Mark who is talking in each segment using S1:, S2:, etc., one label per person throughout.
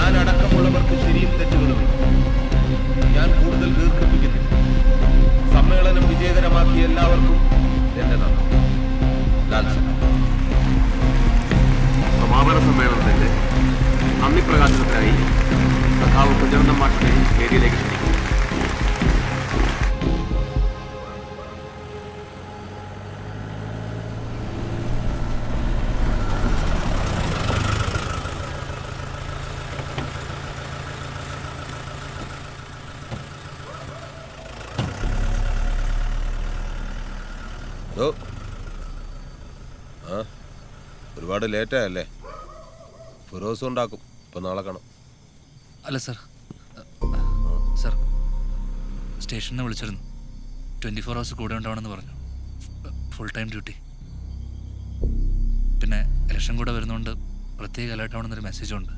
S1: ഞാനടക്കമുള്ളവർക്ക് ശരിയും തെറ്റുകളുമില്ല. ഞാൻ കൂടുതൽ ദീർഘിപ്പിക്കുന്നില്ല. സമ്മേളനം വിജയകരമാക്കിയ എല്ലാവർക്കും എന്റെ നന്ദി. ലാൽ സലാം.
S2: സമാപന സമ്മേളനത്തിന്റെ നന്ദി പ്രകാശനത്തിനായി സഖാവ് കുഞ്ഞനന്ദൻ മാഷിനെ വേദിയിലേക്ക് ക്ഷണിക്കുന്നു.
S1: ഒരുപാട് ലേറ്റായല്ലേ? ഫിറോസ് ഉണ്ടാക്കും. ഇപ്പൊ നാളെ കാണാം.
S3: അല്ല സർ, സർ സ്റ്റേഷനെ വിളിച്ചിരുന്നു. 24 hours കൂടെ ഉണ്ടാവണമെന്ന് പറഞ്ഞു. Full time duty. പിന്നെ ഇലക്ഷൻ കൂടെ വരുന്നതുകൊണ്ട് പ്രത്യേക അലേർട്ട് ആവണമെന്നൊരു മെസ്സേജും ഉണ്ട്.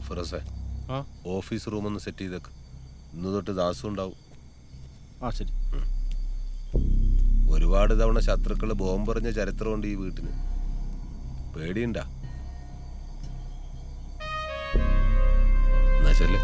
S1: ഫിറോസേ, ഓഫീസ് റൂം ഒന്ന് സെറ്റ് ചെയ്തേക്ക്. ഇന്ന് തൊട്ട് ദാസും ഉണ്ടാവും.
S2: ശരി.
S1: ഒരുപാട് തവണ ശത്രുക്കള് ബോംബെറിഞ്ഞ ചരിത്രമുണ്ട് ഈ വീട്ടിന്. പേടിയുണ്ടാ? എന്നാ ശരി.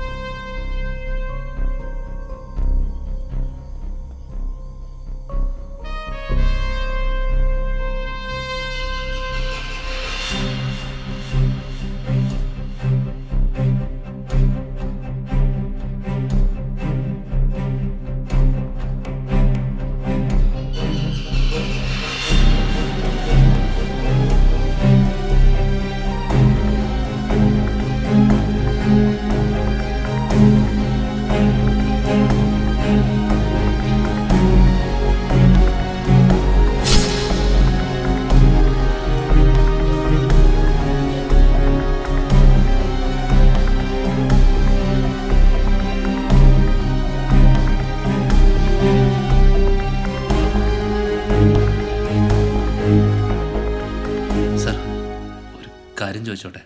S3: കാര്യം ചോദിച്ചോട്ടെ,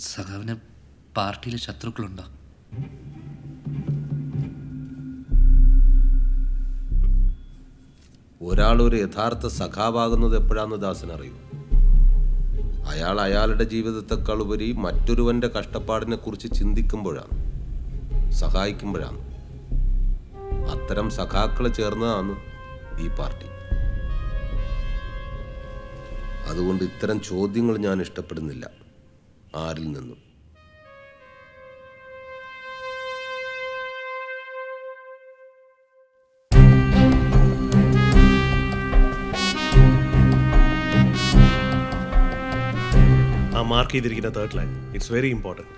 S3: സഖാവിന് പാർട്ടിയിലെ ശത്രുക്കളുണ്ടോ?
S1: ഒരാൾ ഒരു യഥാർത്ഥ സഖാവാകുന്നത് എപ്പോഴാന്ന് ദാസൻ അറിയൂ. അയാൾ അയാളുടെ ജീവിതത്തെക്കാൾ ഉപരി മറ്റൊരുവന്റെ കഷ്ടപ്പാടിനെ കുറിച്ച് ചിന്തിക്കുമ്പോഴാണ്, സഹായിക്കുമ്പോഴാണ്. അത്തരം സഖാക്കളെ ചേർന്നതാണ് ഈ പാർട്ടി. അതുകൊണ്ട് ഇത്തരം ചോദ്യങ്ങൾ ഞാൻ ഇഷ്ടപ്പെടുന്നില്ല ആരിൽ നിന്നും.
S4: മാർക്ക് ചെയ്തിരിക്കുന്ന third line, its very important.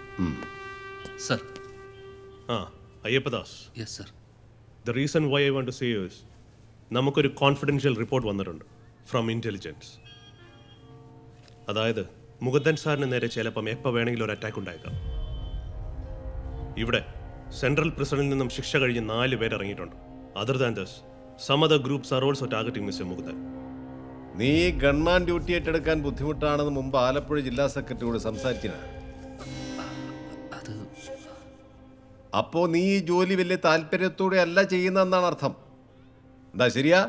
S3: Sir.
S4: Ayyappadas.
S3: Yes sir.
S4: The reason why I want to say is, നമുക്കൊരു കോൺഫിഡൻഷ്യൽ റിപ്പോർട്ട് വന്നിട്ടുണ്ട് ഫ്രം ഇൻ്റലിജൻസ്. അതായത് മുകുന്ദൻ സാറിന് നേരെ ചിലപ്പം എപ്പോൾ വേണമെങ്കിലും ഒരു അറ്റാക്ക് ഉണ്ടായേക്കാം. ഇവിടെ സെൻട്രൽ പ്രസിഡന്റിൽ നിന്നും ശിക്ഷ കഴിഞ്ഞ് 4 പേർ ഇറങ്ങിയിട്ടുണ്ട്. Other than this, some other groups are also targeting mister Mukundan.
S5: നീ ഗൺമാൻ ഡ്യൂട്ടി ഏറ്റെടുക്കാൻ ബുദ്ധിമുട്ടാണെന്ന് മുമ്പ് ആലപ്പുഴ ജില്ലാ സെക്രട്ടറിയോട് സംസാരിച്ചില്ല? അപ്പോ നീ ഈ ജോലി വലിയ താല്പര്യത്തോടെ അല്ല ചെയ്യുന്നതെന്നാണ് അർത്ഥം. എന്താ ശരിയാ?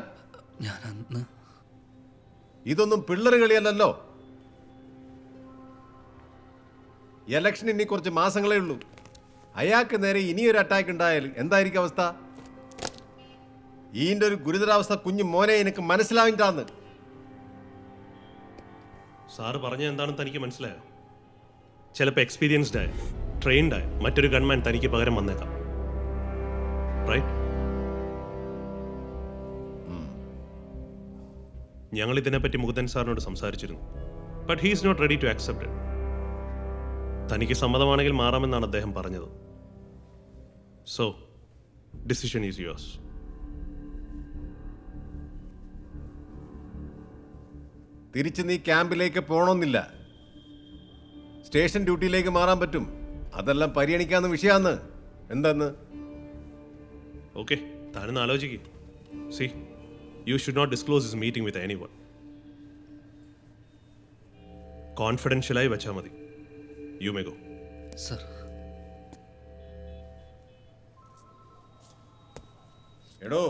S5: ഇതൊന്നും പിള്ളേർ കളിയല്ലോ. ഇലക്ഷൻ ഇനി കുറച്ച് മാസങ്ങളേ ഉള്ളൂ. അയാൾക്ക് നേരെ ഇനിയൊരു അറ്റാക്ക് ഉണ്ടായാൽ എന്തായിരിക്കും അവസ്ഥ? ഈൻ്റെ ഒരു ഗുരുതരാവസ്ഥ കുഞ്ഞു മോനെ എനിക്ക് മനസ്സിലാവില്ലാന്ന്.
S4: സാറ് പറഞ്ഞ എന്താണെന്ന് തനിക്ക് മനസ്സിലായോ? ചിലപ്പോൾ എക്സ്പീരിയൻസ്ഡ് ആയ, ട്രെയിൻഡ് ആയ മറ്റൊരു ഗൺമാൻ തനിക്ക് പകരം വന്നേക്കാം. റൈറ്റ്? ഞങ്ങൾ ഇതിനെപ്പറ്റി മുകുന്ദൻ സാറിനോട് സംസാരിച്ചിരുന്നു. But he is not ready to accept it. തനിക്ക് സമ്മതമാണെങ്കിൽ മാറാമെന്നാണ് അദ്ദേഹം പറഞ്ഞത്. So decision is yours.
S5: തിരിച്ച് നീ ക്യാമ്പിലേക്ക് പോകണമെന്നില്ല. സ്റ്റേഷൻ ഡ്യൂട്ടിയിലേക്ക് മാറാൻ പറ്റും. അതെല്ലാം പരിഗണിക്കാവുന്ന വിഷയമാണ്. എന്താന്ന്?
S4: ഓക്കെ, താനൊന്ന് ആലോചിക്കുക. See, you should not disclose this meeting with anyone. കോൺഫിഡൻഷ്യലായി വെച്ചാൽ മതി. You may go.
S3: Sir.
S5: എടോ,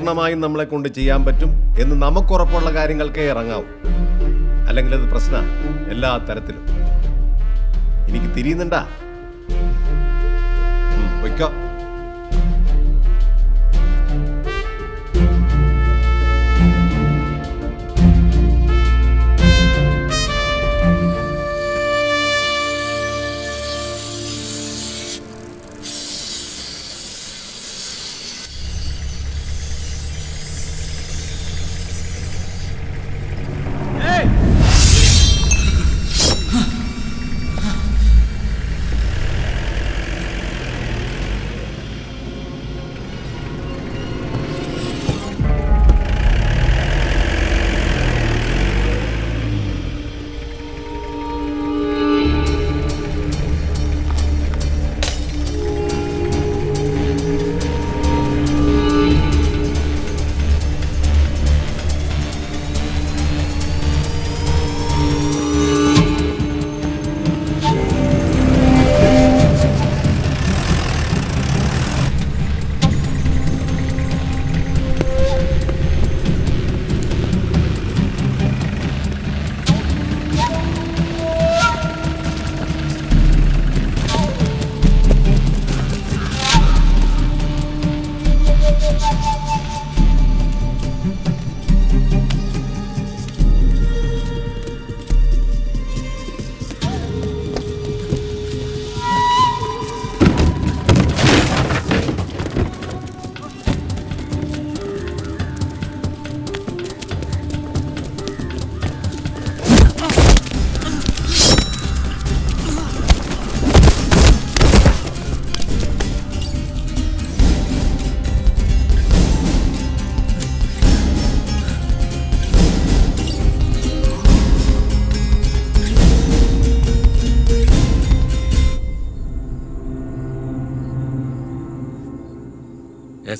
S5: പൂർണ്ണമായും നമ്മളെ കൊണ്ട് ചെയ്യാൻ പറ്റും എന്ന് നമുക്കുറപ്പുള്ള കാര്യങ്ങൾക്കേ ഇറങ്ങാവൂ. അല്ലെങ്കിൽ അത് പ്രശ്നമാണ് എല്ലാ തരത്തിലും. എനിക്ക് തിരിയുന്നുണ്ടാ? വയ്ക്കോ.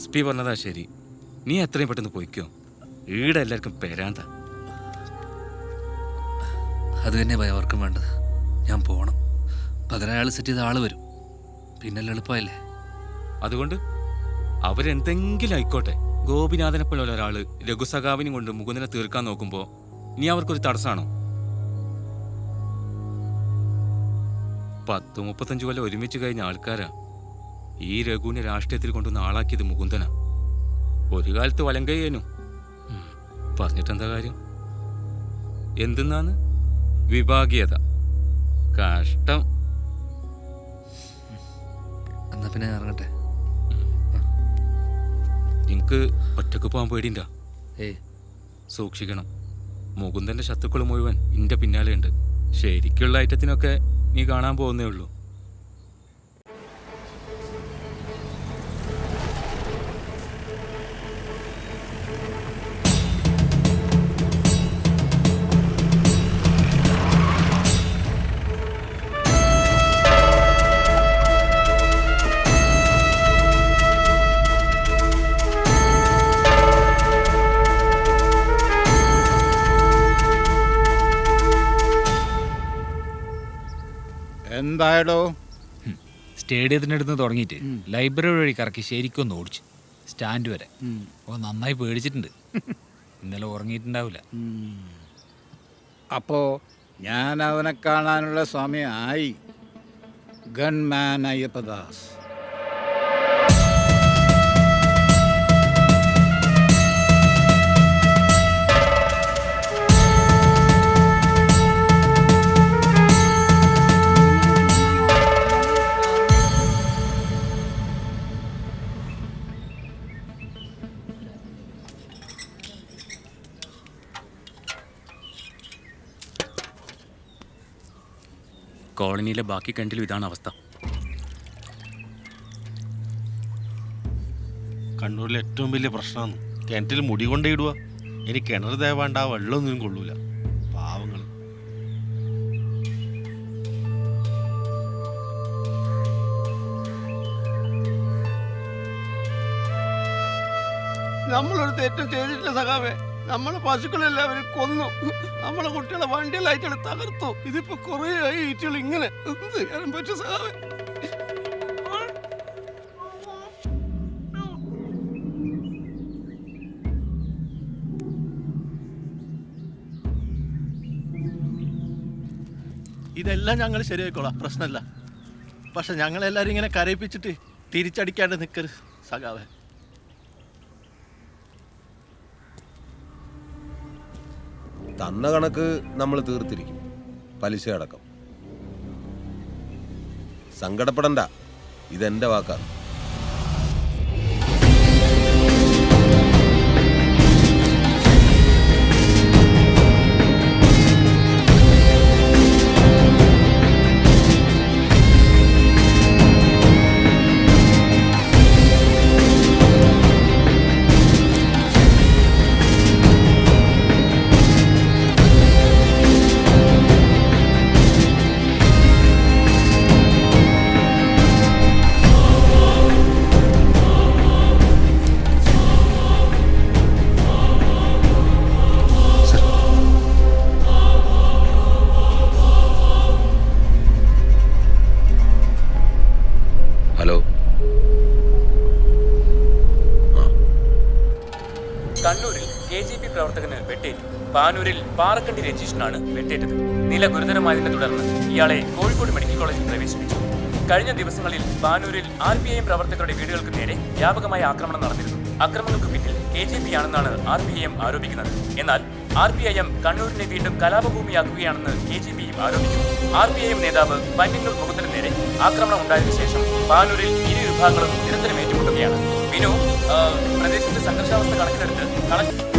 S6: SP പറഞ്ഞതാ ശരി. നീ എത്രയും പെട്ടെന്ന് പോയിക്കോ. ഈടെ എല്ലാവർക്കും പെരാന്ത.
S3: അത് തന്നെ ഭയം അവർക്കും വേണ്ടത്. ഞാൻ പോകണം. പകരം അയാൾ സെറ്റ് ചെയ്ത ആള് വരും. പിന്നെല്ലാം എളുപ്പമായില്ലേ?
S6: അതുകൊണ്ട് അവരെന്തെങ്കിലും ആയിക്കോട്ടെ. ഗോപിനാഥനെ പോലെ ഒരാള് രഘുസഖാവിനും കൊണ്ട് മുകുന്ദനെ തീർക്കാൻ നോക്കുമ്പോ നീ അവർക്കൊരു തടസ്സമാണോ? 10-35 കൊല്ലം ഒരുമിച്ച് കഴിഞ്ഞ ആൾക്കാരാ. ഈ രഘുവിനെ രാഷ്ട്രീയത്തിൽ കൊണ്ടുവന്ന് ആളാക്കിയത് മുകുന്ദനാ. ഒരു കാലത്ത് വലം കയ്യേനു. പറഞ്ഞിട്ടെന്താ കാര്യം? എന്തെന്നാന്ന്? വിഭാഗീയത. കഷ്ടം.
S3: എന്നാ പിന്നെ ഇറങ്ങട്ടെ.
S6: നിനക്ക് ഒറ്റക്ക് പോകാൻ പേടിണ്ടാ?
S3: ഏയ്,
S6: സൂക്ഷിക്കണം. മുകുന്ദന്റെ ശത്രുക്കൾ മുഴുവൻ നിന്റെ പിന്നാലെ ഉണ്ട്. ശരിക്കുള്ള ഐറ്റത്തിനൊക്കെ നീ കാണാൻ പോകുന്നേ ഉള്ളൂ.
S7: എന്തായടോ?
S8: സ്റ്റേഡിയത്തിനടുത്ത് തുടങ്ങിയിട്ട് ലൈബ്രറി വഴി കറക്കി ശരിക്കും ഒന്ന് ഓടിച്ചു സ്റ്റാൻഡ് വരെ. നന്നായി പേടിച്ചിട്ടുണ്ട്. ഇന്നലെ ഉറങ്ങിയിട്ടുണ്ടാവില്ല.
S7: അപ്പോ ഞാൻ അവനെ കാണാനുള്ള സമയമായി. ഗൺമാൻ അയ്യപ്പദാസ്.
S6: കോളനിയിലെ ബാക്കി കിണറ്റിലും ഇതാണ് അവസ്ഥ.
S9: കണ്ണൂരിലെ ഏറ്റവും വലിയ പ്രശ്നമാണ് കിണറ്റിൽ മുടി കൊണ്ടേ ഇടുക. ഇനി കിണർ ദേവാണ്ട് ആ വെള്ളമൊന്നും കൊള്ളൂല. പാവങ്ങൾ.
S10: നമ്മളൊരു തെറ്റും ചെയ്തിട്ടില്ല സഖാവേ. നമ്മളെ പശുക്കളെല്ലാവരും കൊന്നു. നമ്മളെ കുട്ടികളെ വണ്ടിയിലായിട്ട് തകർത്തു. ഇതിപ്പോ കുറെ ആയി ഈറ്റുകൾ ഇങ്ങനെ. എന്ത് ചെയ്യാനും പറ്റും സഖാവേ? ഇതെല്ലാം ഞങ്ങൾ ശരിയായിക്കോളാം, പ്രശ്നമില്ല. പക്ഷെ ഞങ്ങളെല്ലാരും ഇങ്ങനെ കരയിപ്പിച്ചിട്ട് തിരിച്ചടിക്കാണ്ട് നിൽക്കരുത് സഖാവേ.
S1: തന്ന കണക്ക് നമ്മൾ തീർത്തിരിക്കും, പലിശ അടക്കം. സങ്കടപ്പെടണ്ട, ഇതെന്റെ വാക്കാണ്. ഹലോ.
S6: കണ്ണൂരിൽ KGP പ്രവർത്തകന് വെട്ടേറ്റു. പാനൂരിൽ പാറക്കണ്ടി രജീഷിനാണ് വെട്ടേറ്റത്. നില ഗുരുതരമായതിനെ തുടർന്ന് ഇയാളെ കോഴിക്കോട് മെഡിക്കൽ കോളേജിൽ പ്രവേശിപ്പിച്ചു. കഴിഞ്ഞ ദിവസങ്ങളിൽ പാനൂരിൽ RPIM പ്രവർത്തകരുടെ വീടുകൾക്ക് നേരെ വ്യാപകമായ ആക്രമണം നടന്നിരുന്നു. അക്രമങ്ങൾക്ക് പിന്നിൽ KGP ആണെന്നാണ് RPIM ആരോപിക്കുന്നത്. എന്നാൽ RPIM കണ്ണൂരിനെ വീണ്ടും കലാപഭൂമിയാക്കുകയാണെന്ന് KGPയും ആരോപിക്കുന്നു. RPIM നേതാവ് പന്നിന്നൂർ മുകുന്ദന് നേരെ ആക്രമണം ഉണ്ടായതിനു ശേഷം പാനൂരിൽ ഇരു വിഭാഗങ്ങളും നിരന്തരം ഏറ്റുമുട്ടുകയാണ്. വിനു, പ്രദേശത്തെ സംഘർഷാവസ്ഥ കണക്കിലെടുത്ത്